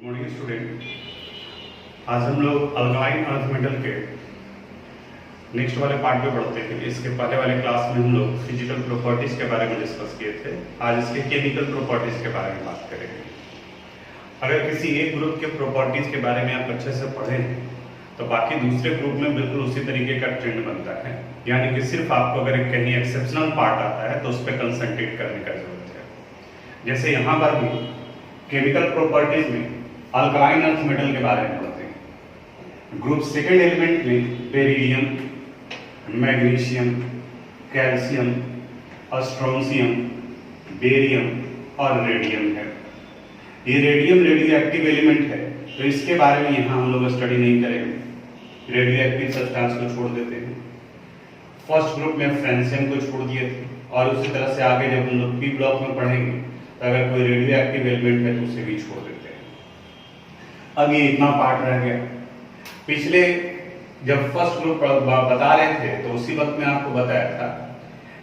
Morning student. आज हम लोग अल्कालाइन अर्थ मेटल के नेक्स्ट वाले पार्ट पे बढ़ते हैं। इसके पहले वाले क्लास में हम लोग फिजिकल प्रॉपर्टीज के बारे में डिस्कस किए थे। आज इसके केमिकल प्रॉपर्टीज के बारे में बात करेंगे। अगर किसी एक ग्रुप के प्रॉपर्टीज के बारे में आप अच्छे से पढ़ें तो बाकी दूसरे ग्रुप में बिल्कुल उसी तरीके का ट्रेंड बनता है। यानी कि सिर्फ आपको अगर कहीं एक्सेप्शनल पार्ट आता है तो उस पर कंसंट्रेट करने का जरूरत है। जैसे यहाँ पर भी केमिकल प्रॉपर्टीज में अल्कालाइन अर्थ मेटल के बारे में पढ़ते हैं। ग्रुप सेकेंड एलिमेंट में beryllium, magnesium, calcium, strontium, barium और रेडियम है। ये रेडियम रेडियो एक्टिव एलिमेंट है, तो इसके बारे में यहाँ हम लोग स्टडी नहीं करेंगे। रेडियो एक्टिव सब्सटेंस को छोड़ देते हैं। फर्स्ट ग्रुप में फ्रेंशियम को छोड़ दिए थे और उसी तरह से आगे जब हम लोग पी ब्लॉक में पढ़ेंगे तो अगर कोई रेडियो एक्टिव एलिमेंट है तो उसे भी छोड़ देते हैं। अब ये इतना पार्ट रह गया। पिछले जब फर्स्ट ग्रुप बता रहे थे तो उसी वक्त में आपको बताया था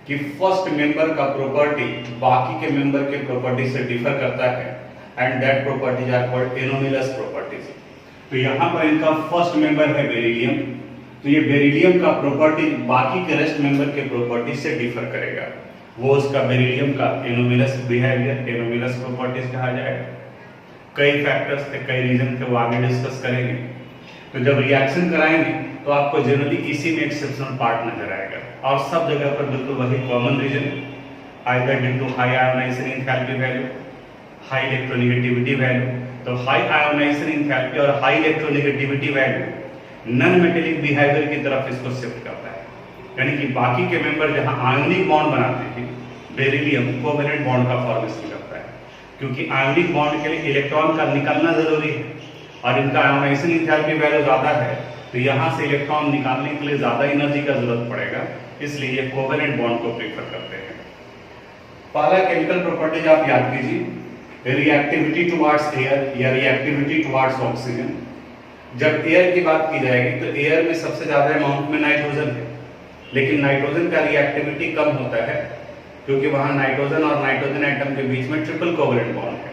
कि फर्स्ट मेंबर का प्रॉपर्टी बाकी के मेंबर के प्रॉपर्टी से डिफर करता है and that properties are called anomalous properties. तो यहाँ पर इनका फर्स्ट मेंबर है बेरिलियम, तो ये बेरिलियम का प्रॉपर्टी बाकी के रेस्ट मेंबर के प्रॉपर्टी से डिफर करेगा। वो उसका बेरिलियम का एनोमिलस बिहेवियर, एनोमिलस प्रॉपर्टीज कहा जाएगा। कई फैक्टर्स थे, कई रीजन थे, वो आगे डिस्कस करेंगे। तो जब रिएक्शन कराएंगे तो आपको जनरली इसी में एक्सेप्शनल पार्ट नजर आएगा और सब जगह पर बिल्कुल वही common reason, either due to high ionization enthalpy value, high electronegativity value. तो हाई आयोनाइजेशन एंथैल्पी और high electronegativity value non metallic behaviour की तरफ इसको शिफ्ट करता है। यानी कि बाकी के मेंबर जहां आयोनिक बॉन्ड बनाते हैं, बेरिलियम कोवेलेंट बॉन्ड का फॉर्मेशन करता है, क्योंकि आयोनिक बॉन्ड के लिए इलेक्ट्रॉन का निकलना जरूरी है और इनका आयोनाइजेशन एंथैल्पी वैल्यू ज्यादा है, तो यहां से इलेक्ट्रॉन निकालने के लिए ज्यादा एनर्जी का जरूरत पड़ेगा, इसलिए ये कोवेलेंट बॉन्ड को प्रेफर करते हैं। पहला केमिकल प्रॉपर्टीज आप याद कीजिए, रिएक्टिविटी टुवर्ड्स एयर या रिएक्टिविटी टुवर्ड्स ऑक्सीजन। जब एयर की बात की जाएगी तो एयर में सबसे ज्यादा अमाउंट में नाइट्रोजन है, लेकिन नाइट्रोजन का रिएक्टिविटी कम होता है क्योंकि वहां नाइट्रोजन और नाइट्रोजन एटम के बीच में ट्रिपल कोवेलेंट बॉन्ड है,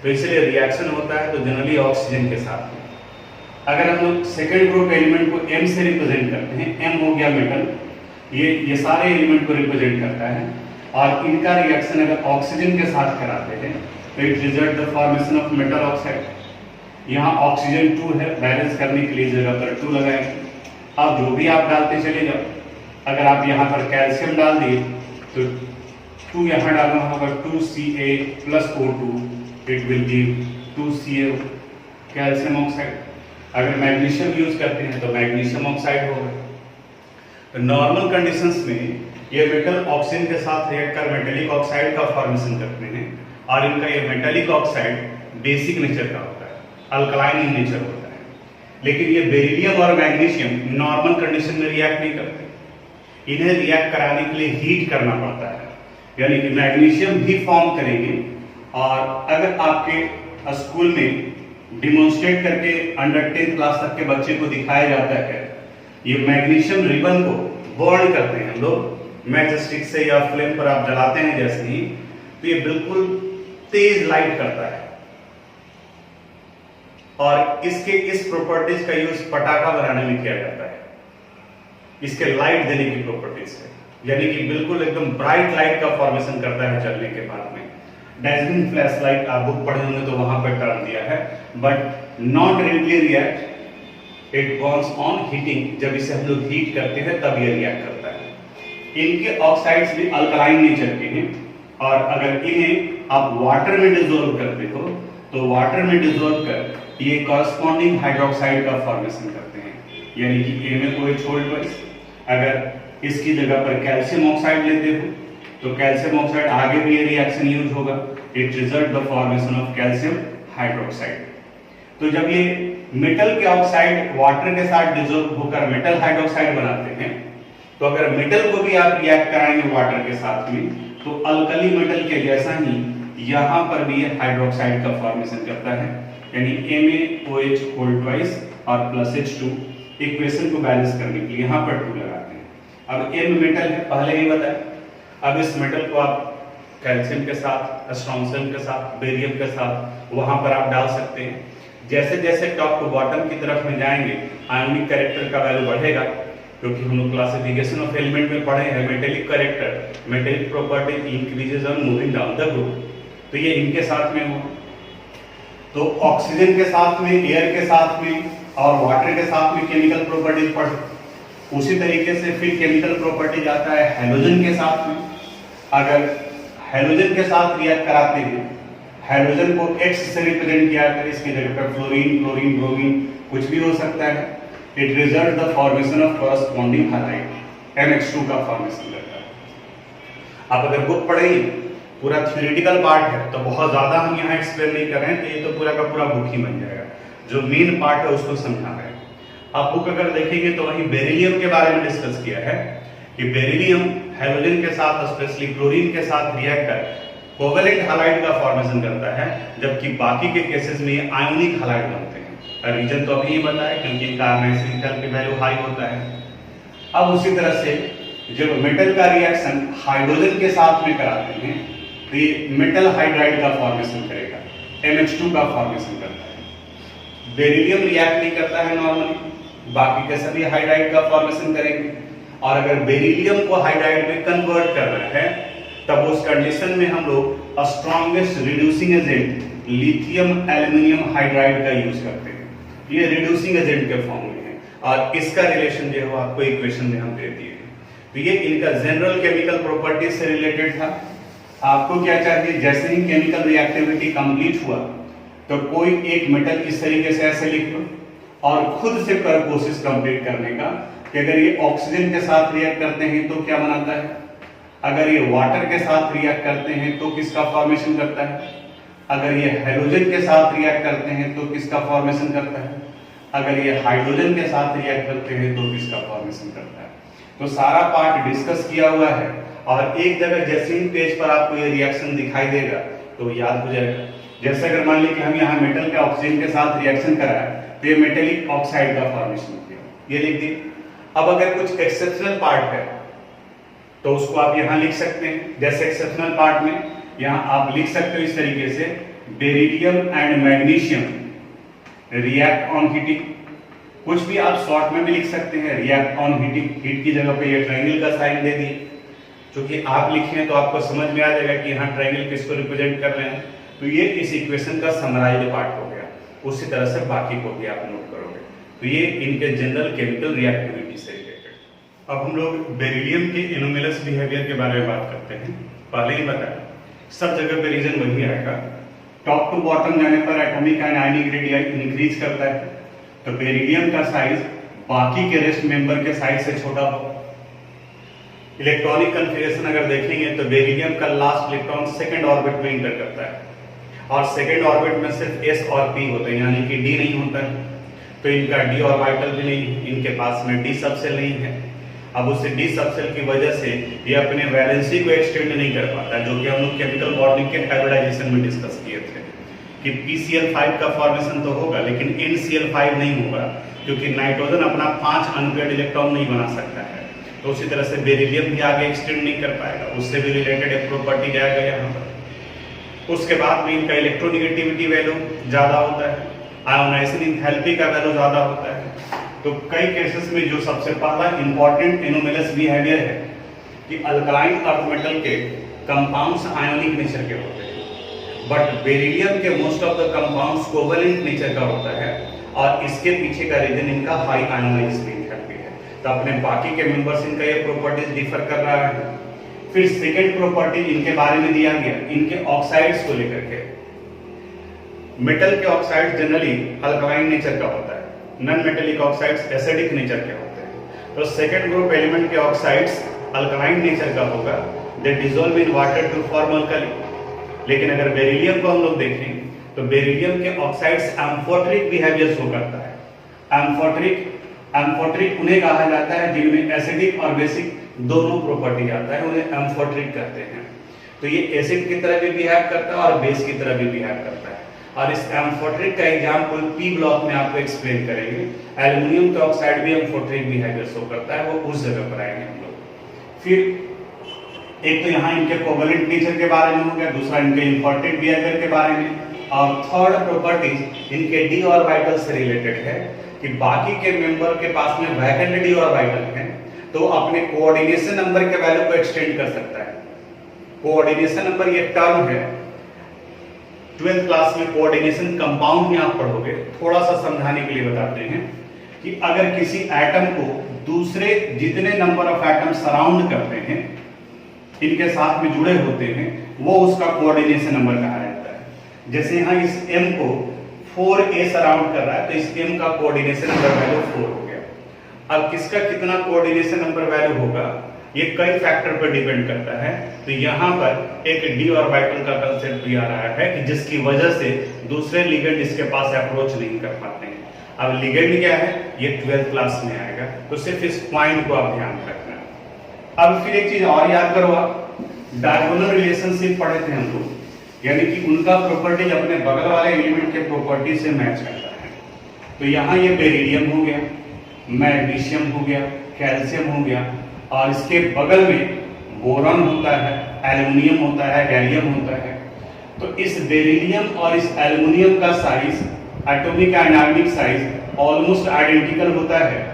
तो इसलिए रिएक्शन होता है तो जनरली ऑक्सीजन के साथ में। अगर हम लोग सेकेंड ग्रुप एलिमेंट को M से रिप्रेजेंट करते हैं, M हो गया मेटल, ये सारे एलिमेंट को रिप्रेजेंट करता है और इनका रिएक्शन अगर ऑक्सीजन के साथ कराते हैं तो it result the formation of metal oxide. यहाँ ऑक्सीजन 2 है, बैलेंस करने के लिए जगह पर 2 लगाएंगे। अब जो भी आप डालते चले जाओ, अगर आप यहाँ पर कैल्शियम डाल दिए तो 2 यहाँ डालना होगा, 2Ca+O2, it will give 2Ca calcium oxide. अगर मैग्नीशियम यूज करते हैं तो मैग्नीशियम ऑक्साइड होगा। तो नॉर्मल कंडीशंस में ये मेटल ऑक्सीजन के साथ रिएक्ट कर मेटेलिक ऑक्साइड का फॉर्मेशन करते हैं और इनका ये मेटेलिक ऑक्साइड बेसिक नेचर का होता है, अल्कलाइन नेचर होता है। लेकिन ये बेरिलियम और मैग्नीशियम नॉर्मल कंडीशन में रिएक्ट नहीं करते, इन्हें रिएक्ट कराने के लिए हीट करना पड़ता है, यानी कि मैग्नीशियम भी फॉर्म करेंगे। और अगर आपके स्कूल में डिमोन्स्ट्रेट करके अंडर 10th क्लास तक के बच्चे को दिखाया जाता है, ये मैग्नीशियम रिबन को बर्न करते हैं हम लोग मैच स्टिक से या फ्लेम पर आप जलाते हैं जैसे ही, तो ये बिल्कुल तेज लाइट करता है और इसके इस प्रॉपर्टीज का यूज पटाखा बनाने में किया जाता है, इसके लाइट देने की प्रॉपर्टीज है। यानी कि बिल्कुल एकदम ब्राइट लाइट का फॉर्मेशन करता है चलने के बाद में। डैजलिंग फ्लैश लाइट आप बुक पढ़े होंगे तो वहां पर टर्म दिया है, but not directly react, it Burns on heating. जब इसे हम लोग हीट करते हैं तब ये रिएक्ट करता है। इनके ऑक्साइड्स भी अल्कलाइन नेचर के हैं और अगर इन्हें आप वाटर में डिसॉल्व करते हो तो वाटर में डिसॉल्व कर ये कॉरस्पॉन्डिंग हाइड्रोक्साइड का फॉर्मेशन करते हैं, यानी कि MaOH। अगर इसकी जगह पर कैल्शियम ऑक्साइड लेते हो तो कैल्शियम ऑक्साइड आगे भी ये रिएक्शन यूज होगा, it result the formation of calcium hydroxide. तो जब ये मेटल के ऑक्साइड वाटर के साथ डिसॉल्व होकर मेटल हाइड्रोक्साइड बनाते हैं, तो अगर मेटल को भी आप रिएक्ट कराएंगे वाटर के साथ में तो अल्कली मेटल के जैसा ही यहाँ पर भी ये हाइड्रोक्साइड का फॉर्मेशन करता है, यानी MaOH और +H2। इक्वेशन को बैलेंस करने के लिए यहाँ पर 2 लगाते हैं। अब M मेटल है, पहले ही बताया। अब इस मेटल को आप कैल्शियम के साथ, स्ट्रोंशियम के साथ, बेरियम के साथ वहां पर आप डाल सकते हैं। जैसे जैसे टॉप टू बॉटम की तरफ में जाएंगे आयोनिक कैरेक्टर का वैल्यू बढ़ेगा, क्योंकि हम लोग क्लासिफिकेशन ऑफ एलिमेंट में पढ़े हैं metallic character metallic property increases on moving down the group, तो ये इनके साथ में हो, तो ऑक्सीजन के साथ में, एयर के साथ में और वाटर के साथ में केमिकल प्रॉपर्टीज पढ़। उसी तरीके से फिर केमिकल प्रॉपर्टी जाता है हैलोजन के साथ में। अगर हैलोजन के साथ रिएक्ट कराते हैं, हैलोजन को X से रिप्रेजेंट किया जाता है, इसकी जगह पर फ्लोरीन, क्लोरीन, ब्रोमीन कुछ भी हो सकता है। It result the formation of corresponding halide, NH2 का फॉर्मेशन करता है। आप अगर बुक पढ़ेंगे, पूरा थ्योरेटिकल पार्ट है, तो बहुत ज्यादा हम यहाँ एक्सप्लेन नहीं कर रहे हैं, तो ये तो पूरा का पूरा बुक ही बन जाएगा। जो मेन पार्ट है उसको समझा है। आप बुक अगर देखेंगे तो वहीं बेरिलियम के बारे में डिस्कस किया है कि बेरिलियम हैलोजन के साथ, स्पेशली क्लोरीन के साथ रिएक्ट कर कोवेलेंट हैलाइड का फॉर्मेशन करता है, जबकि बाकी के केसेस में आयोनिक हैलाइड बनते हैं। रीजन तो अभी ही बताया, क्योंकि इनका आयोनाइजिंग एंथैल्पी वैल्यू हाई होता है। अब उसी तरह से जब मेटल का रिएक्शन हाइड्रोजन के साथ में कराते हैं, तो ये मेटल हाइड्राइड का फॉर्मेशन करेगा, NH2 का फॉर्मेशन करता है। बेरिलियम रिएक्ट नहीं करता है नॉर्मली, बाकी के सभी हाइड्राइड का फॉर्मेशन करेंगे। और अगर बेरिलियम को हाइड्राइड में कन्वर्ट कर रहे हैं, तब उस कंडीशन में हम लोग strongest reducing agent lithium aluminium hydride का यूज करते हैं। ये रिड्यूसिंग एजेंट के फॉर्म में है, और इसका रिलेशन जो है आपको इक्वेशन में हम दे दिए हैं। तो ये इनका जनरल केमिकल प्रॉपर्टीज से रिलेटेड था। आपको क्या चाहिए, जैसे ही केमिकल रिएक्टिविटी कंप्लीट हुआ, तो कोई एक मेटल इस तरीके से ऐसे लिख लो और खुद से कर कोशिश कंप्लीट करने का कि अगर ये ऑक्सीजन के साथ रिएक्ट करते हैं तो क्या बनाता है, अगर ये वाटर के साथ रिएक्ट करते हैं तो किसका फॉर्मेशन करता है, अगर ये हाइड्रोजन के साथ रिएक्ट करते हैं तो किसका फॉर्मेशन करता है, अगर ये हाइड्रोजन के साथ रिएक्ट करते हैं तो किसका फॉर्मेशन करता है। तो सारा पार्ट डिस्कस किया हुआ है, और एक जगह जैसे ही पेज पर आपको ये रिएक्शन दिखाई देगा तो याद हो जाएगा। जैसे अगर मान लीजिए कि हम यहाँ मेटल के ऑक्सीजन के साथ रिएक्शन कराए, तो ये मेटेलिक ऑक्साइड का फॉर्मेशन किया, ये लिख दिए। अब अगर कुछ एक्सेप्शनल पार्ट है तो उसको आप यहाँ लिख सकते हैं। जैसे एक्सेप्शनल पार्ट में यहाँ आप लिख सकते हो इस तरीके से, beryllium and magnesium react on heating. कुछ भी आप शॉर्ट में भी लिख सकते हैं, रिएक्ट ऑन हीटिंग। हीट की जगह पे ये ट्रायंगल का साइन दे दिए, क्योंकि आप लिखे हैं तो आपको समझ में आ जाएगा कि यहाँ ट्रायंगल किसको रिप्रेजेंट कर रहे हैं। तो ये इस इक्वेशन का समराइज्ड पार्ट हो गया। उसी तरह से बाकी को भी आप नोट करोगे। तो ये इनके जनरल केमिकल रिएक्टिविटी से रिलेटेड। अब हम लोग बेरिलियम के एनोमलस बिहेवियर के बारे में बात करते हैं। पहले ही बताया, सब जगह पे रीजन वही आएगा। टॉप टू बॉटम जाने पर atomic and ionic radius increase करता है, तो बेरिलियम का साइज बाकी के रेस्ट मेंबर के साइज से छोटा होगा। इलेक्ट्रॉनिक कन्फिगरेशन अगर देखेंगे तो बेरिलियम का लास्ट इलेक्ट्रॉन सेकंड ऑर्बिट में इंटर करता है, और सेकंड ऑर्बिट में सिर्फ S और P होते हैं, यानी कि D नहीं होता है। तो इनका D ऑर्बिटल भी नहीं, इनके पास में D सबसेल नहीं है। अब उस D सबसेल की वजह से ये अपने वैलेंसी को एक्सटेंड नहीं कर पाता, जो कि हम लोग केमिकल बॉन्डिंग के हाइब्रिडाइजेशन में डिस्कस किए थे कि PCl5 का फॉर्मेशन तो होगा लेकिन NCl5 नहीं होगा, क्योंकि नाइट्रोजन अपना 5 अनपेयर्ड इलेक्ट्रॉन नहीं बना सकता है। तो उसी तरह से बेरिलियम भी आगे एक्सटेंड नहीं कर पाएगा, उससे भी रिलेटेड एक प्रॉपर्टी जाएगा यहाँ पर। उसके बाद में इनका इलेक्ट्रोनेगेटिविटी वैल्यू ज्यादा होता है, आयोनाइजेशन एंथैल्पी का वैल्यू ज्यादा होता है। तो कई केसेस में जो सबसे पहला इंपॉर्टेंट एनोमलस बिहेवियर है कि अल्कलाइन अर्थ मेटल के कंपाउंड्स आयोनिक नेचर के होते हैं, बट बेरिलियम के most of the compounds covalent nature का होता है, और इसके पीछे का रीजन इनका हाई आयोनाइजेशन एंथैल्पी है। तो अपने बाकी के मेंबर्स इनका ये प्रॉपर्टीज डिफर कर रहा है। फिर सेकेंड प्रॉपर्टी इनके बारे में दिया गया, इनके ऑक्साइड्स को लेकर के। मेटल के ऑक्साइड जनरली अल्कलाइन नेचर का होता है, non metallic oxides acidic nature के होते हैं। तो सेकेंड ग्रुप एलिमेंट के ऑक्साइड्स अल्कलाइन नेचर का होगा, they dissolve in water to form alkali. लेकिन अगर बेरिलियम को हम लोग देखें तो बेरिलियम के ऑक्साइड्स एम्फोटेरिक बिहेवियर शो करता है। एम्फोटेरिक उन्हें कहा जाता है जिनमें एसिडिक और बेसिक दोनों प्रॉपर्टी आता है, उन्हें एम्फोटेरिक कहते हैं। तो ये एसिड की तरह भी बिहेव करता है और बेस की तरह भी बिहेव करता है। और इस एम्फोटेरिक का एग्जांपल पी ब्लॉक में आपको एक्सप्लेन करेंगे। एल्युमिनियम का ऑक्साइड भी एम्फोटेरिक बिहेवियर शो करता है, वो उस जगह पर आएंगे हम लोग। फिर एक तो यहाँ इनके कोवेलेंट नेचर के बारे में हो गया, दूसरा इनके एम्फोटेरिक बिहेवियर के बारे में। और थर्ड प्रॉपर्टीज इनके डी ऑर्बिटल से रिलेटेड है कि बाकी के मेंबर के पास में वैकेंट डी ऑर्बिटल है तो अपने कोऑर्डिनेशन नंबर के वैल्यू को एक्सटेंड कर सकता है। कोऑर्डिनेशन नंबर ये टर्म है, 12th क्लास में कोऑर्डिनेशन कंपाउंड में आप पढ़ोगे। थोड़ा सा समझाने के लिए बताते हैं कि अगर किसी एटम को दूसरे जितने नंबर ऑफ एटम सराउंड करते हैं, इनके साथ में जुड़े होते हैं, वो उसका कोऑर्डिनेशन नंबर कहा जाता है। जैसे यहाँ इस m को 4a सराउंड कर रहा है तो इस m का कोऑर्डिनेशन नंबर वैल्यू 4 हो गया। अब किसका कितना कोऑर्डिनेशन नंबर वैल्यू होगा ये कई फैक्टर पर डिपेंड करता है। तो यहाँ पर एक डी ऑर्बिटल का कंसेप्ट भी आ रहा है कि जिसकी वजह से दूसरे लिगेंड इसके पास अप्रोच नहीं कर पाते हैं। अब लिगेंड क्या है ये 12th क्लास में आएगा, तो सिर्फ इस पॉइंट को आप ध्यान रखना। अब फिर एक चीज और याद करो, आप डायगोनल रिलेशनशिप पढ़े थे हम लोग, यानी कि उनका प्रॉपर्टीज अपने बगल वाले एलिमेंट के प्रॉपर्टी से मैच करता है। तो यहाँ ये बेरिलियम हो गया, मैग्नीशियम हो गया, कैल्शियम हो गया, और इसके बगल में बोरॉन होता है, एल्युमिनियम होता है, गैलियम होता है। तो इस बेरिलियम और इस एल्युमिनियम का साइज, एटॉमिक आयनिक साइज ऑलमोस्ट आइडेंटिकल होता है।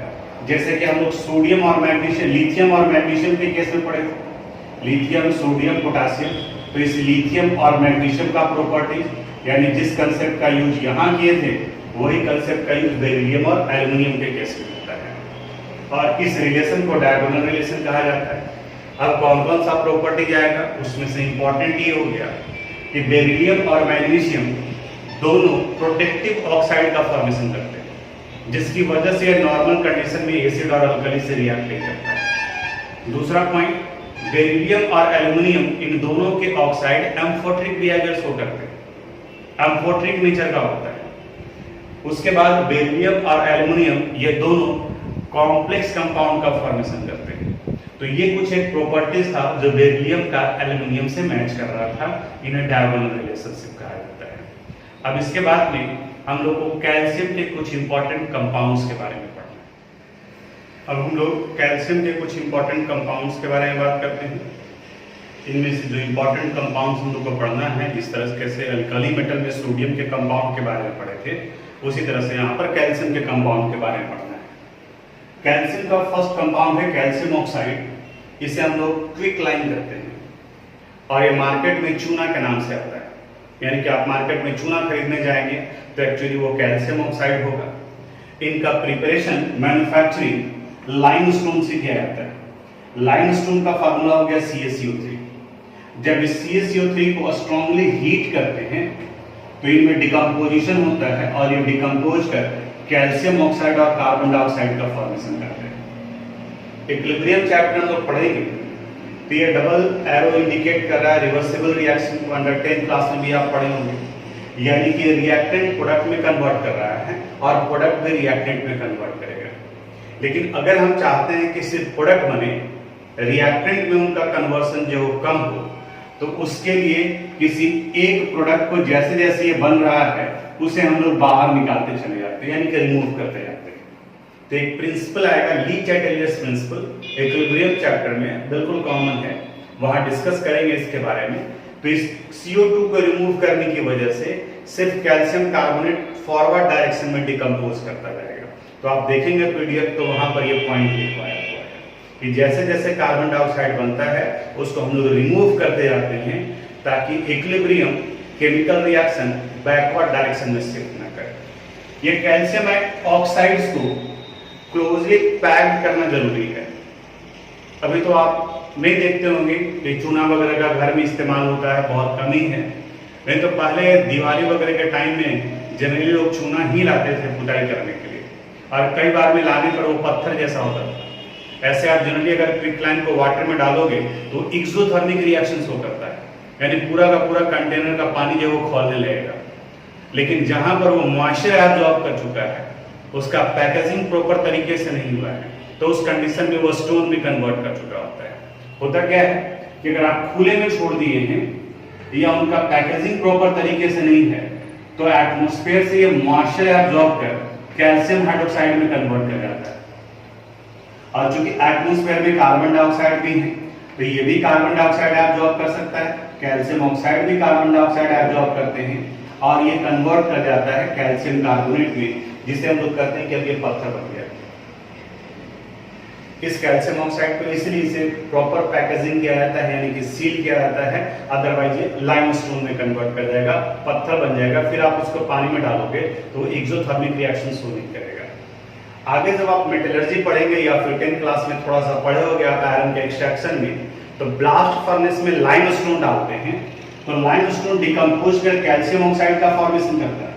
जैसे कि हम लोग सोडियम और मैग्नीशियम, लिथियम और मैग्नीशियम के केस में पढ़े थे, लिथियम, सोडियम, पोटासियम। तो इस लिथियम और मैग्नीशियम का प्रॉपर्टी यानी जिस कंसेप्ट का यूज यहाँ किए थे वही कंसेप्ट का यूज बेरिलियम और एल्युमिनियम के केस में होता है, और इस रिलेशन को डायगोनल रिलेशन कहा जाता है। अब कौन कौन सा प्रॉपर्टी आएगा उसमें से इंपॉर्टेंट ये हो गया कि बेरिलियम और मैग्नीशियम दोनों प्रोटेक्टिव ऑक्साइड का फॉर्मेशन करते हैं, जिसकी वजह से नॉर्मल कंडीशन में एसिड और अल्कली से रिएक्ट नहीं करता है। दूसरा पॉइंट, बेरिलियम और एल्युमिनियम इन दोनों के ऑक्साइड एम्फोटेरिक बिहेवियर शो करते हैं, एम्फोटेरिक नेचर का होता है। उसके बाद बेरिलियम और एल्युमिनियम ये दोनों कॉम्प्लेक्स कंपाउंड का फॉर्मेशन करते हैं। तो ये कुछ एक प्रॉपर्टीज था जो बेरिलियम का एल्युमिनियम से मैच कर रहा था, इन्हें डायगोनल रिलेशनशिप कहा जाता है। अब इसके बाद में हम लोग को कैल्शियम के कुछ इंपॉर्टेंट कंपाउंड्स के बारे में पढ़ना है। अब हम लोग कैल्शियम के कुछ इंपॉर्टेंट कंपाउंड्स के बारे में बात करते हैं। इनमें से जो इंपॉर्टेंट कंपाउंड्स हम लोग को पढ़ना है, इस तरह कैसे अल्कली मेटल में सोडियम के कंपाउंड के बारे में पढ़े थे, उसी तरह से यहाँ पर कैल्शियम के कंपाउंड के बारे में पढ़ना है। कैल्शियम का फर्स्ट कंपाउंड है कैल्शियम ऑक्साइड। इसे हम लोग क्विक लाइन करते हैं और ये मार्केट में चूना के नाम से आता है। यानी कि आप मार्केट में चूना खरीदने जाएंगे तो एक्चुअली वो कैल्शियम ऑक्साइड होगा। इनका प्रिपरेशन मैन्युफैक्चरिंग लाइमस्टोन से किया जाता है। लाइमस्टोन का फार्मूला हो गया CaCO3। जब इस CaCO3 को स्ट्रांगली हीट करते हैं तो इनमें डिकम्पोजिशन होता है और ये डिकम्पोज कर कैल्शियम ऑक्साइड और कार्बन डाइऑक्साइड का फॉर्मेशन करते हैं। इक्विलिब्रियम चैप्टर हम लोग पढ़ेंगे तो ये डबल एरो इंडिकेट कर रहा है रिवर्सिबल रिएक्शन को, अंडर 10th क्लास में भी आप पढ़े होंगे। यानी कि रिएक्टेंट प्रोडक्ट में कन्वर्ट कर रहा है और प्रोडक्ट भी रिएक्टेंट में कन्वर्ट करेगा। लेकिन अगर हम चाहते हैं कि सिर्फ प्रोडक्ट बने, रिएक्टेंट में उनका कन्वर्सन जो कम हो, तो उसके लिए किसी एक प्रोडक्ट को जैसे जैसे ये बन रहा है उसे हम लोग बाहर निकालते चले जाते हैं, यानी कि रिमूव करते जाते हैं। तो एक प्रिंसिपल आएगा ली चैटलियर्स प्रिंसिपल, इक्विलिब्रियम चैप्टर में बिल्कुल कॉमन है, वहां डिस्कस करेंगे इसके बारे में। तो इस CO2 को रिमूव करने की वजह से सिर्फ कैल्शियम कार्बोनेट फॉरवर्ड डायरेक्शन में डिकम्पोज करता जाएगा। तो आप देखेंगे PDF तो वहां पर ये पॉइंट लिखवाया हुआ है कि जैसे जैसे कार्बन डाइऑक्साइड बनता है उसको हम लोग रिमूव करते जाते हैं ताकि equilibrium chemical reaction backward direction में शिफ्ट न करे। ये कैल्शियम ऑक्साइड्स को क्लोजली पैक्ड करना जरूरी है। अभी तो आप नहीं देखते होंगे कि चूना वगैरह का घर में इस्तेमाल होता है, बहुत कम ही है। नहीं तो पहले दिवाली वगैरह के टाइम में जनरली लोग चूना ही लाते थे पुताई करने के लिए, और कई बार में लाने पर वो पत्थर जैसा होता था। ऐसे आप जनरली अगर क्विकलाइन को वाटर में डालोगे तो एक्सोथर्मिक रिएक्शन शो करता है, यानी पूरा का पूरा कंटेनर का पानी जो वो खौलने लगेगा। लेकिन जहां पर वो मॉइस्चर एब्जॉर्ब कर चुका है, उसका पैकेजिंग प्रॉपर तरीके से नहीं हुआ है, तो उस कंडीशन में वो स्टोन में कन्वर्ट कर चुका होता है। होता क्या है कि अगर आप खुले में छोड़ दिए हैं या उनका पैकेजिंग प्रॉपर तरीके से नहीं है तो एटमॉस्फेयर से ये मॉइस्चर एब्जॉर्ब कर कैल्शियम हाइड्रोक्साइड में कन्वर्ट कर जाता है। और चूंकि एटमॉस्फेयर में कार्बन डाइऑक्साइड भी है तो ये भी कार्बन डाइऑक्साइड एब्जॉर्ब कर सकता है, कैल्शियम ऑक्साइड भी कार्बन डाइऑक्साइड एब्जॉर्ब करते हैं, और ये कन्वर्ट कर जाता है कैल्शियम कार्बोनेट में, जिसे हम लोग कहते हैं कि अब ये पत्थर बन गया। इस कैल्शियम ऑक्साइड को इसलिए इसे प्रॉपर पैकेजिंग किया जाता है, यानी कि सील किया जाता है, अदरवाइज ये लाइमस्टोन में कन्वर्ट कर जाएगा, पत्थर बन जाएगा। फिर आप उसको पानी में डालोगे तो एक्सोथर्मिक रिएक्शन शो नहीं करेगा। आगे जब आप मेटलर्जी पढ़ेंगे या फिर 10th क्लास में थोड़ा सा पढ़े होगे आप आयरन के एक्सट्रैक्शन में, तो ब्लास्ट फर्नेस में लाइमस्टोन डालते हैं, तो लाइमस्टोन डिकम्पोज कर कैल्शियम ऑक्साइड का फॉर्मेशन करता है,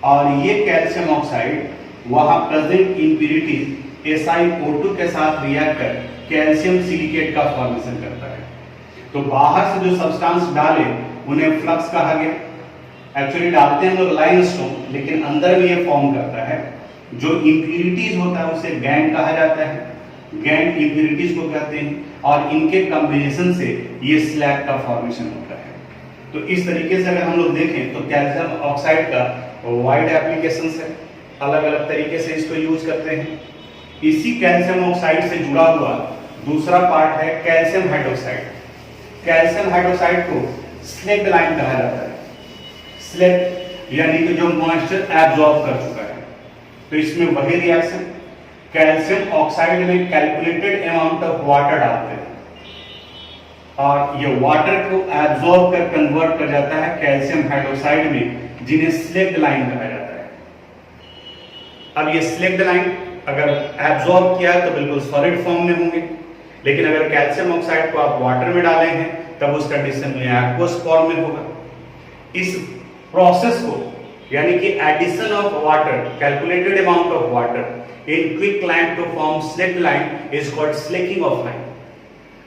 और ये कैल्शियम ऑक्साइड वहां प्रेजेंट इंप्यूरिटीज SiO2 के साथ रिएक्ट कर कैल्शियम सिलिकेट का फॉर्मेशन करता है। तो बाहर से जो सब्सटेंस डाले उन्हें फ्लक्स कहा गया। एक्चुअली डालते हैं लोग लाइमस्टोन, लेकिन अंदर में ये फॉर्म करता है। जो इंप्यूरिटीज होता है उसे गैंग कहा जाता है, गैंग इंप्यूरिटीज को कहते हैं, और इनके कॉम्बिनेशन से ये स्लैग का फॉर्मेशन होता है। तो इस तरीके से अगर हम लोग देखें तो कैल्शियम ऑक्साइड का वाइड एप्लीकेशंस है, अलग अलग तरीके से इसको यूज करते हैं। इसी कैल्शियम ऑक्साइड से जुड़ा हुआ दूसरा पार्ट है कैल्शियम हाइड्रोक्साइड। कैल्शियम हाइड्रोक्साइड को स्लेक्ड लाइन कहा जाता है। स्लेक्ड यानी कि जो मॉइस्चर एब्जॉर्ब कर चुका है। तो इसमें वही रिएक्शन, कैल्शियम ऑक्साइड में कैलकुलेटेड अमाउंट ऑफ वाटर डालते हैं और ये वाटर को एब्जॉर्ब कर कन्वर्ट कर जाता है कैल्शियम हाइड्रोक्साइड में, जिन्हें स्लेक्ड लाइन कहा जाता है। अब ये स्लेक्ड लाइन अगर एब्जॉर्ब किया तो बिल्कुल सॉलिड फॉर्म में होंगे, लेकिन अगर कैल्शियम ऑक्साइड को आप वाटर में डाले हैं तब उस कंडीशन में एक्वस फॉर्म में होगा। इस प्रोसेस को यानी कि addition of water, calculated amount of water in quick lime to form slaked lime is called slaking of lime.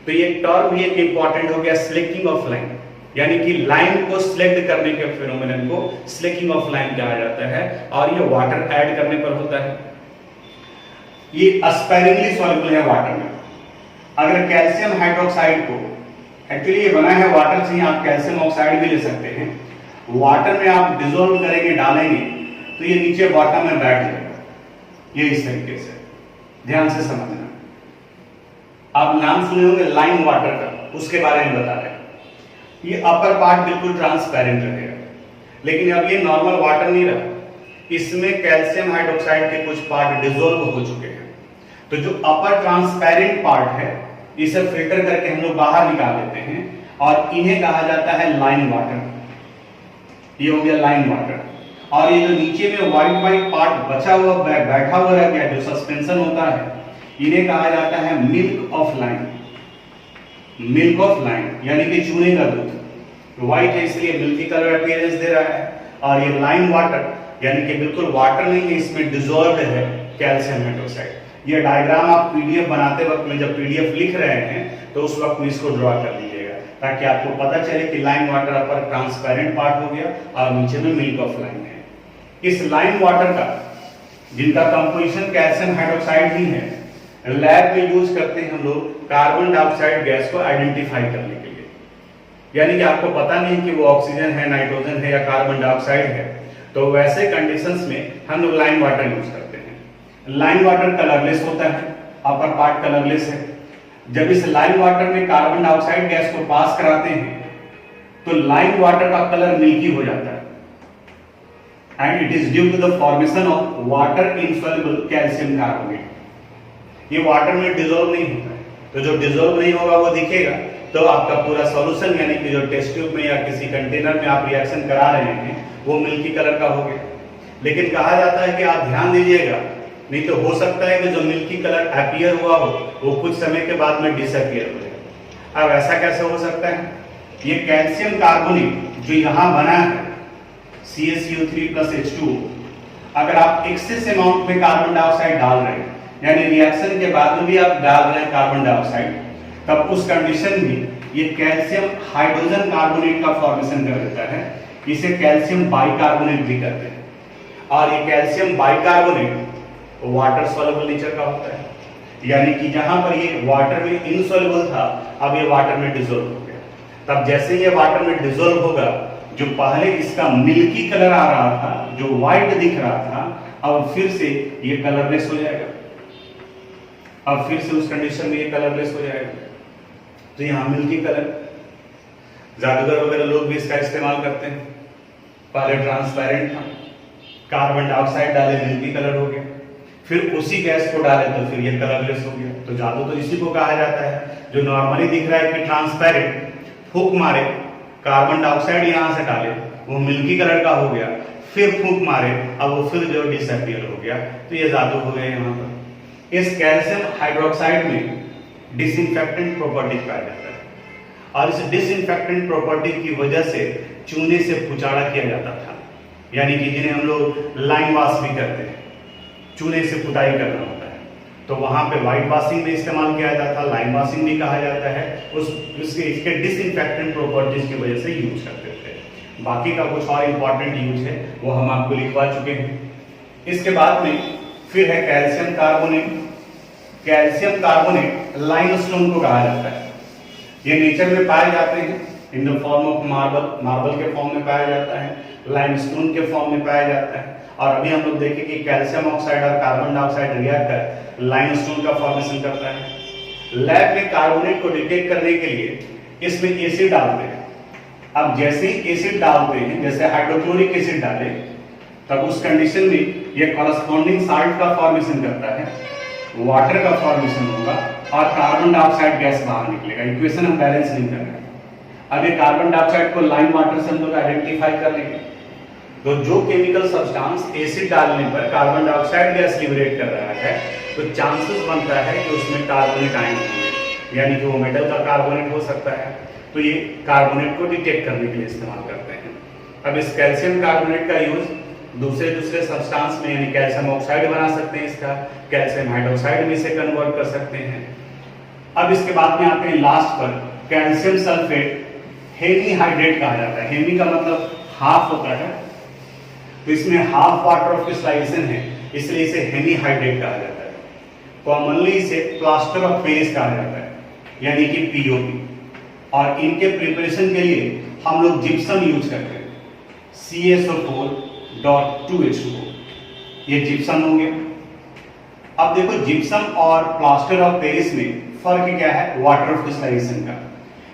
तो ये टर्म भी एक इंपॉर्टेंट हो गया, स्लेकिंग ऑफ लाइन, यानी कि लाइन को सिलेक्ट करने के फिनोमेनन को स्लेकिंग ऑफ लाइन कहा जाता है, और ये वाटर ऐड करने पर होता है। ये स्पेरिंगली सॉल्युबल है वाटर में। अगर कैल्शियम हाइड्रोक्साइड को, एक्चुअली ये बना है वाटर से, आप कैल्शियम ऑक्साइड भी ले सकते हैं, वाटर में आप डिसॉल्व करेंगे, डालेंगे तो ये नीचे बॉटम में बैठ जाएगा, ये इस तरीके से। ध्यान से समझना। आप नाम सुने होंगे लाइम वाटर का, उसके बारे में बता रहे हैं। ये अपर पार्ट बिल्कुल ट्रांसपेरेंट रहेगा, लेकिन अब ये नॉर्मल वाटर नहीं रहा, इसमें कैल्शियम हाइड्रोक्साइड के कुछ पार्ट डिसॉल्व हो चुके हैं। तो जो अपर ट्रांसपेरेंट पार्ट है इसे फिल्टर करके हम लोग बाहर निकाल लेते हैं, और इन्हें कहा जाता है लाइन वाटर। ये हो गया लाइन वाटर। और ये जो नीचे में व्हाइट व्हाइट पार्ट बचा हुआ बैठा हुआ रह गया, जो सस्पेंशन होता है, इन्हें कहा जाता है milk of line. Milk of line यानी कि चूने का दूध। व्हाइट है इसलिए मिल्की कलर अपीयरेंस दे रहा है, और ये लाइन वाटर यानी कि बिल्कुल वाटर नहीं है, इसमें डिसॉल्व्ड है कैल्शियम हाइड्रोक्साइड। ये डायग्राम आप पीडीएफ बनाते वक्त में जब पीडीएफ लिख रहे हैं तो उस वक्त में इसको ड्रॉ कर लीजिएगा, ताकि आपको पता चले कि लाइन वाटर अपर ट्रांसपेरेंट पार्ट हो गया और नीचे में मिल्क ऑफ लाइन है। इस लाइन वाटर का, जिनका कंपोजिशन कैल्शियम हाइड्रोक्साइड ही है, लैब में यूज करते हैं हम लोग कार्बन डाइऑक्साइड गैस को आइडेंटिफाई करने के लिए। यानी कि आपको पता नहीं कि वो ऑक्सीजन है, नाइट्रोजन है या कार्बन डाइऑक्साइड है, तो वैसे कंडीशंस में हम लोग लाइन वाटर यूज करते हैं। लाइन वाटर कलरलेस होता है, अपर पार्ट कलरलेस है। जब इस लाइन वाटर में कार्बन डाइऑक्साइड गैस को पास कराते हैं तो लाइन वाटर का कलर मिल्की हो जाता है, and it is due to the formation of water insoluble calcium carbonate. ये वाटर में डिसॉल्व नहीं होता है, तो जो डिसॉल्व नहीं होगा वो दिखेगा, तो आपका पूरा सॉल्यूशन यानी कि जो टेस्ट ट्यूब में या किसी कंटेनर में आप रिएक्शन करा रहे हैं वो मिल्की कलर का हो गया। लेकिन कहा जाता है कि आप ध्यान दीजिएगा, नहीं तो हो सकता है कि जो मिल्की कलर अपीयर हुआ हो वो कुछ समय के बाद में डिसअपीयर हो जाए। अब ऐसा कैसे हो सकता है? ये कैल्शियम कार्बोनेट जो यहां बना है CaCO3+H2, अगर आप एक्सेस अमाउंट में कार्बन डाइऑक्साइड डाल रहे हैं, यानी रिएक्शन के बाद में भी आप डाल रहे हैं कार्बन डाइऑक्साइड, तब उस कंडीशन में ये कैल्शियम हाइड्रोजन कार्बोनेट का फॉर्मेशन कर देता है। इसे कैल्शियम बाइकार्बोनेट भी कहते हैं, और ये calcium bicarbonate water soluble nature का होता है, यानी कि जहां पर ये वाटर में इनसॉल्युबल था अब ये वाटर में डिसॉल्व हो गया। तब जैसे ये वाटर में डिसॉल्व होगा, जो पहले इसका मिल्की कलर आ रहा था, जो व्हाइट दिख रहा था, अब फिर से ये कलरलेस हो जाएगा। अब फिर से उस कंडीशन में ये कलरलेस हो जाएगा। तो यहां मिल्की कलर, जादूगर वगैरह लोग भी इसका इस्तेमाल करते हैं। पहले ट्रांसपेरेंट था, कार्बन डाइऑक्साइड डाले मिल्की कलर हो गया, फिर उसी गैस को डाले तो फिर ये कलरलेस हो गया। तो जादू तो इसी को कहा जाता है। जो नॉर्मली दिख रहा है कि ट्रांसपेरेंट, फूंक मारे कार्बन डाइऑक्साइड यहां से डाले वो मिल्की कलर का हो गया, फिर फूंक मारे अब वो फिर जो डिसअपियर हो गया, तो ये जादू हो गया यहाँ पर। इस कैल्शियम हाइड्रोक्साइड में डिसइंफेक्टेंट प्रॉपर्टी पाया जाता है और इस डिसइंफेक्टेंट प्रॉपर्टी की वजह से चूने से पुचाड़ा किया जाता था, यानी कि जिन्हें हम लोग लाइम वॉश भी करते हैं, चूने से पुताई करना होता है, तो वहां पे व्हाइट वॉशिंग में इस्तेमाल किया जाता था, लाइम वॉशिंग भी कहा जाता है। इसके डिसइंफेक्टेंट प्रॉपर्टीज की वजह से यूज करते थे। बाकी का कुछ और इंपॉर्टेंट यूज है वो हम आपको लिखवा चुके हैं। इसके बाद में फिर है calcium carbonate. Calcium carbonate limestone को कहा जाता है। ये नेचर में पाए जाते हैं in the form of marble, marble के फॉर्म में पाया जाता है, लाइमस्टोन के फॉर्म में पाया जाता है। और अभी हम लोग देखें कि कैल्शियम ऑक्साइड और कार्बन डाइऑक्साइड रिएक्ट कर लाइमस्टोन का फॉर्मेशन करता है। लैब में कार्बोनेट को डिटेक्ट करने के लिए इसमें एसिड डालते हैं। अब जैसे ही एसिड डालते हैं, जैसे हाइड्रोक्लोरिक एसिड डाले, तब उस कंडीशन में ये कॉरस्पॉन्डिंग साल्ट का फॉर्मेशन करता है, वाटर का फॉर्मेशन होगा और कार्बन डाइऑक्साइड गैस बाहर निकलेगा। इक्वेशन हम बैलेंस नहीं कर रहे हैं। अब ये कार्बन डाइऑक्साइड को लाइम वाटर से हम लोग आइडेंटिफाई कर लेंगे। तो जो केमिकल सब्सटेंस एसिड डालने पर कार्बन डाइऑक्साइड गैस लिबरेट कर रहा है, तो चांसेस बनता है कि उसमें कार्बोनेट आयन होंगे, यानी कि वो मेटल का कार्बोनेट हो सकता है। तो ये कार्बोनेट को डिटेक्ट करने के लिए इस्तेमाल करते हैं। अब इस कैल्शियम कार्बोनेट का यूज दूसरे सब्सटेंस में, यानी कैल्शियम ऑक्साइड बना सकते हैं, इसका कैल्शियम हाइड्रोक्साइड में इसे कन्वर्ट कर सकते हैं। अब इसके बाद में आते हैं लास्ट पर, कैल्शियम सल्फेट हेमी हाइड्रेट कहा जाता है। हेमी का मतलब हाफ होता है, तो इसमें हाफ वाटर ऑफ क्रिस्टलाइजेशन है, इसलिए इसे हेमी हाइड्रेट कहा जाता है। कॉमनली इसे प्लास्टर ऑफ पेरिस कहा जाता है, यानी कि पीओपी। और इनके प्रिपरेशन के लिए हम लोग जिप्सम यूज करते हैं, CaSO4.2H2O, ये जिप्सम हो गया। अब देखो जिप्सम और प्लास्टर ऑफ पेरिस में फर्क क्या है, वाटर ऑफ क्रिस्टलाइजेशन का,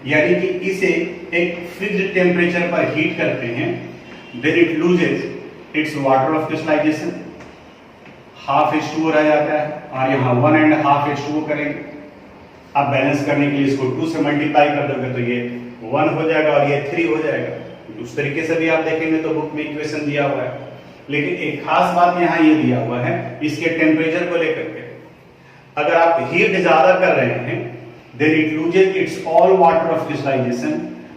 यानी कि इसे एक फिक्स्ड टेम्परेचर पर हीट करते हैं, then it loses its water of crystallization, half H2O रह जाता है, और यहाँ 1.5 H2O करेंगे। अब बैलेंस करने के लिए इसको 2 से मल्टीप्लाई कर दोगे तो ये 1 हो जाएगा और ये 3 हो जाएगा। उस तरीके से भी आप देखेंगे तो बुक में इक्वेशन दिया हुआ है, लेकिन एक खास बात यहाँ ये दिया हुआ है इसके टेम्परेचर को लेकर के। अगर आप हीट ज्यादा कर रहे हैं, then it loses its all water of crystallization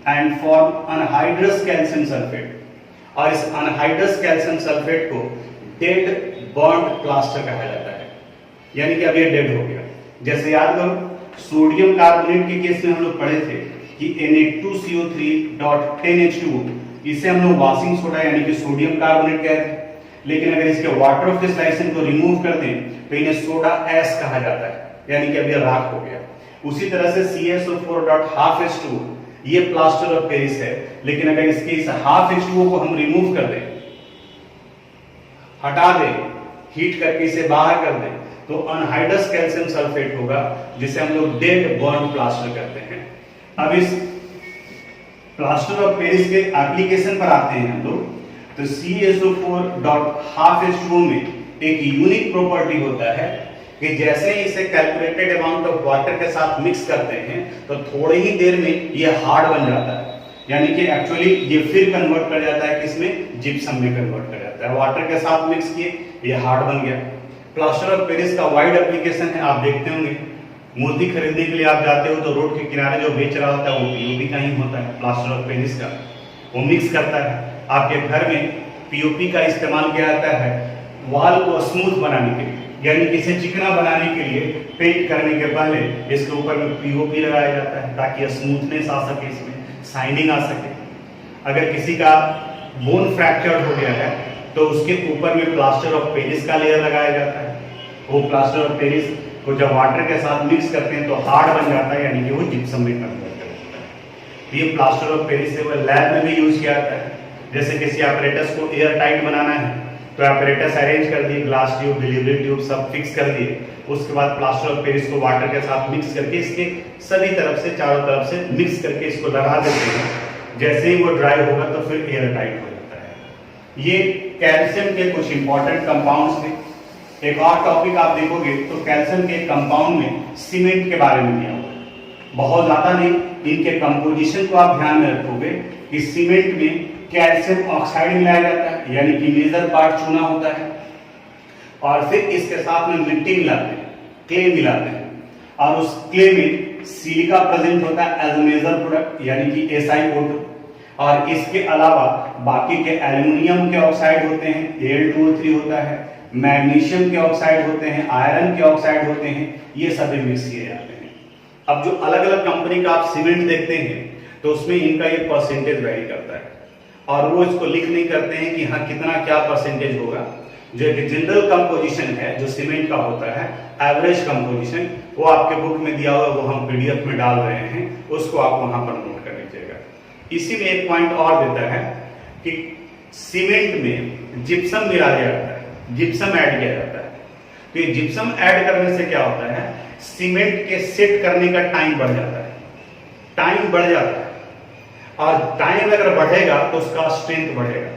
and form anhydrous calcium sulfate, और इस anhydrous calcium sulfate को dead burnt plaster कहा जाता है, यानी कि अब ये डेड हो गया। जैसे याद करो सोडियम कार्बोनेट के केस में हम लोग पढ़े थे कि Na2CO3.10H2O, इसे हम लोग वॉशिंग सोडा यानी कि सोडियम कार्बोनेट कहते हैं, लेकिन अगर इसके वाटर ऑफ क्रिस्टलाइजेशन को रिमूव कर दें तो इन्हें सोडा एस कहा जाता है, यानी कि अब ये राख हो गया। उसी तरह से CaSO4.12H2O ये प्लास्टर ऑफ पेरिस है, लेकिन अगर इसके इस हाफ H2O को हम रिमूव कर दें, हटा दें, हीट करके इसे बाहर कर दें, तो अनहाइड्रस कैल्शियम सल्फेट होगा, जिसे हम लोग डेड बर्न प्लास्टर कहते हैं। अब इस प्लास्टर ऑफ पेरिस के एप्लीकेशन पर आते हैं हम लोग, तो CaSO4.12H2O में एक यूनिक प्रॉपर्टी होता है कि जैसे ही इसे कैलकुलेटेड अमाउंट ऑफ वाटर के साथ मिक्स करते हैं तो थोड़ी ही देर में ये हार्ड बन जाता है, यानी कि एक्चुअली ये फिर कन्वर्ट कर जाता है किसमें, जिप्सम में कन्वर्ट कर जाता है। वाटर के साथ मिक्स किए, ये हार्ड बन गया। प्लास्टर ऑफ पेरिस का वाइड एप्लीकेशन है, आप देखते होंगे मूर्ति खरीदने के लिए आप जाते हो तो रोड के किनारे जो बेच रहा होता है वो पीओपी का ही होता है, प्लास्टर ऑफ पेरिस का, वो मिक्स करता है। आपके घर में पीओपी का इस्तेमाल किया जाता है वॉल को स्मूथ बनाने के लिए, यानी कि इसे चिकना बनाने के लिए पेंट करने के पहले इसके ऊपर में पीओपी लगाया जाता है ताकि स्मूथनेस आ सके, इसमें शाइनिंग आ सके। अगर किसी का बोन फ्रैक्चर हो गया है तो उसके ऊपर में प्लास्टर ऑफ पेरिस का लेयर लगाया जाता है। वो प्लास्टर ऑफ पेरिस को जब वाटर के साथ मिक्स करते हैं तो हार्ड बन जाता है, यानी कि वो जिप्सम में कन्वर्ट कर जाता है। ये प्लास्टर ऑफ पेरिस से वो लैब में भी यूज किया जाता है। जैसे किसी ऑपरेटस को एयर टाइट बनाना है तो ऑपरेटस अरेंज कर दिए, ग्लास ट्यूब, डिलीवरी ट्यूब सब फिक्स कर दिए, उसके बाद प्लास्टर ऑफ पेरिस को वाटर के साथ मिक्स करके इसके सभी तरफ से, चारों तरफ से मिक्स करके इसको लगा देते हैं। जैसे ही वो ड्राई होगा तो फिर एयर टाइट हो जाता है। ये कैल्शियम के कुछ इंपॉर्टेंट कंपाउंड्स थे। एक और टॉपिक आप देखोगे तो कैल्शियम के कंपाउंड में सीमेंट के बारे में दिया हुआ है, बहुत ज्यादा नहीं, इनके कंपोजिशन को आप ध्यान में रखोगे कि सीमेंट में कैल्शियम ऑक्साइड मिलाया जाता है, यानी कि मेजर पार्ट चूना होता है, और फिर इसके साथ में मिट्टी मिलाते हैं, क्ले मिलाते हैं, और उस क्ले में सिलिका प्रेजेंट होता है एज ए मेजर प्रोडक्ट, यानी कि SiO2, और इसके अलावा बाकी के एल्युमिनियम के ऑक्साइड होते हैं, Al2O3 होता है, मैग्नीशियम के ऑक्साइड होते हैं, आयरन के ऑक्साइड होते हैं, ये सभी मिक्स किए जाते हैं। अब जो अलग अलग कंपनी का आप सीमेंट देखते हैं तो उसमें इनका ये परसेंटेज वेरी करता है, और वो इसको लिख नहीं करते हैं कि हाँ कितना क्या परसेंटेज होगा। जो एक जनरल कंपोजिशन है जो सीमेंट का होता है, एवरेज कंपोजिशन, वो आपके बुक में दिया हुआ है, वो हम PDF में डाल रहे हैं, उसको आप वहां पर नोट कर लीजिएगा। इसी में एक पॉइंट और देता है कि सीमेंट में जिप्सम मिलाया जाता है, जिप्सम ऐड किया जाता है। तो ये जिप्सम ऐड करने से क्या होता है, सीमेंट के सेट करने का टाइम बढ़ जाता है, टाइम बढ़ जाता है, और टाइम अगर बढ़ेगा तो उसका स्ट्रेंथ बढ़ेगा।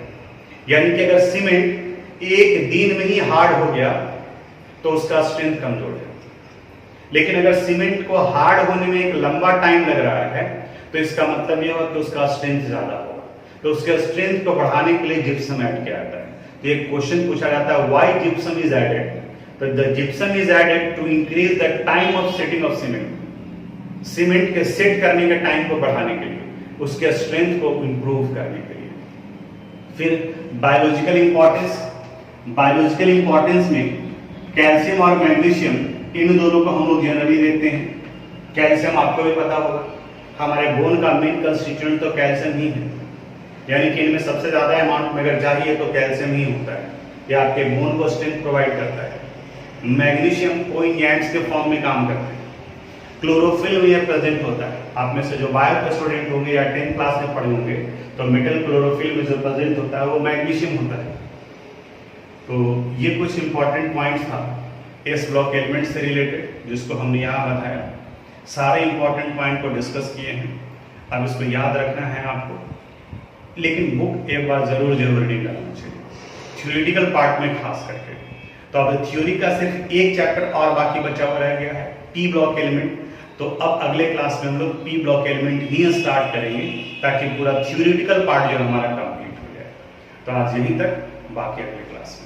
यानी कि अगर सीमेंट एक दिन में ही हार्ड हो गया तो उसका स्ट्रेंथ कमजोर है, लेकिन अगर सीमेंट को हार्ड होने में एक लंबा टाइम लग रहा है तो इसका मतलब यह होगा कि उसका स्ट्रेंथ ज्यादा होगा। तो उसके स्ट्रेंथ को बढ़ाने के लिए जिप्सम ऐड किया जाता है। तो एक क्वेश्चन पूछा जाता है, व्हाई जिप्सम इज एडेड? तो the gypsum is added to increase the time of setting of cement, cement के सेट करने के टाइम को बढ़ाने के लिए, उसके स्ट्रेंथ को इंप्रूव करने के लिए। फिर बायोलॉजिकल इंपॉर्टेंस, बायोलॉजिकल इंपॉर्टेंस में कैल्शियम और मैग्नीशियम, इन दोनों को हम लोग जनरली देखते हैं। कैल्शियम आपको भी पता होगा, हमारे बोन का मेन कंस्टिट्यूएंट तो कैल्शियम ही है, यानी कि इनमें सबसे ज्यादा अमाउंट में अगर चाहिए तो कैल्शियम ही होता है, ये आपके बोन को स्ट्रेंथ प्रोवाइड करता है। मैग्नीशियम कोइंजेंट्स के फॉर्म में काम करते हैं, क्लोरोफिल में यह प्रेजेंट होता है। आप में से जो बायो के स्टूडेंट होंगे या 10th क्लास में पढ़े होंगे तो मेटल क्लोरोफिल में जो प्रेजेंट होता है वो मैग्नीशियम होता है। तो ये कुछ इंपॉर्टेंट पॉइंट्स था एस ब्लॉक एलिमेंट से रिलेटेड, जिसको हमने यहाँ बताया। सारे इंपॉर्टेंट पॉइंट को डिस्कस किए हैं, अब इसको याद रखना है आपको, लेकिन बुक एक बार जरूर रीडिंग करना चाहिए, थ्योरेटिकल पार्ट में खास करके। तो अब थ्योरी का सिर्फ एक चैप्टर और बाकी बचा हुआ रह गया है, पी ब्लॉक एलिमेंट। तो अब अगले क्लास में हम लोग पी ब्लॉक एलिमेंट ही स्टार्ट करेंगे, ताकि पूरा थ्योरेटिकल पार्ट जो हमारा कंप्लीट हो जाए। तो आज यहीं तक, बाकी अगले क्लास में।